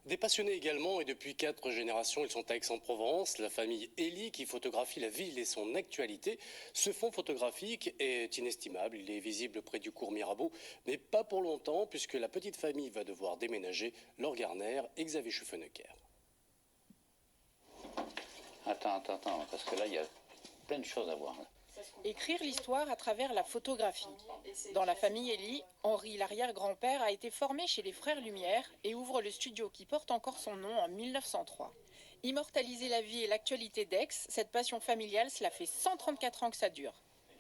Des passionnés également, et depuis 4 générations, ils sont à Aix-en-Provence. La famille Elie, qui photographie la ville et son actualité. Ce fonds photographique est inestimable. Il est visible près du cours Mirabeau, mais pas pour longtemps, puisque la petite famille va devoir déménager. Laure Garner et Xavier Schuffenecker. Attends, parce que là, il y a plein de choses à voir. Écrire l'histoire à travers la photographie. Dans la famille Elie, Henri, l'arrière-grand-père, a été formé chez les Frères Lumière et ouvre le studio qui porte encore son nom en 1903. Immortaliser la vie et l'actualité d'Aix, cette passion familiale, cela fait 134 ans que ça dure.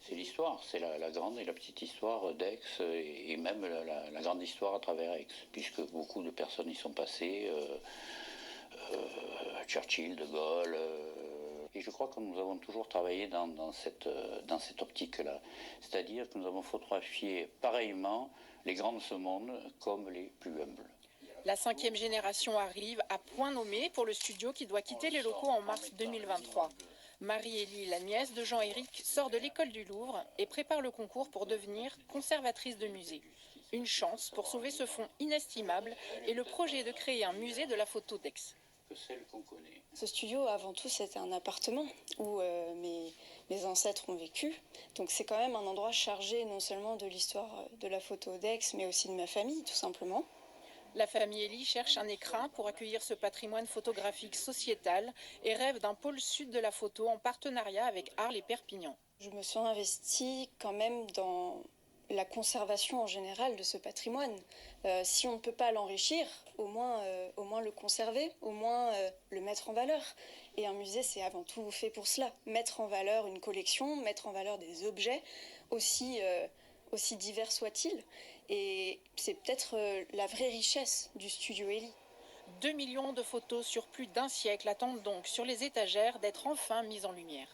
C'est l'histoire, c'est la grande et la petite histoire d'Aix et même la grande histoire à travers Aix, puisque beaucoup de personnes y sont passées, Churchill, De Gaulle. Et je crois que nous avons toujours travaillé dans cette optique-là. C'est-à-dire que nous avons photographié pareillement les grands de ce monde comme les plus humbles. La 5e génération arrive à point nommé pour le studio qui doit quitter les locaux en mars 2023. Marie-Élie, la nièce de Jean-Éric, sort de l'école du Louvre et prépare le concours pour devenir conservatrice de musée. Une chance pour sauver ce fonds inestimable et le projet de créer un musée de la photo d'Aix. Celle qu'on connaît. Ce studio, avant tout, c'était un appartement où mes ancêtres ont vécu. Donc c'est quand même un endroit chargé non seulement de l'histoire de la photo d'Aix, mais aussi de ma famille, tout simplement. La famille Elie cherche un écrin pour accueillir ce patrimoine photographique sociétal et rêve d'un pôle sud de la photo en partenariat avec Arles et Perpignan. Je me suis investie quand même dans la conservation en général de ce patrimoine. Si on ne peut pas l'enrichir, au moins le conserver, au moins le mettre en valeur. Et un musée, c'est avant tout fait pour cela. Mettre en valeur une collection, mettre en valeur des objets, aussi divers soient-ils. Et c'est peut-être la vraie richesse du studio Elie. 2 millions de photos sur plus d'1 siècle attendent donc sur les étagères d'être enfin mises en lumière.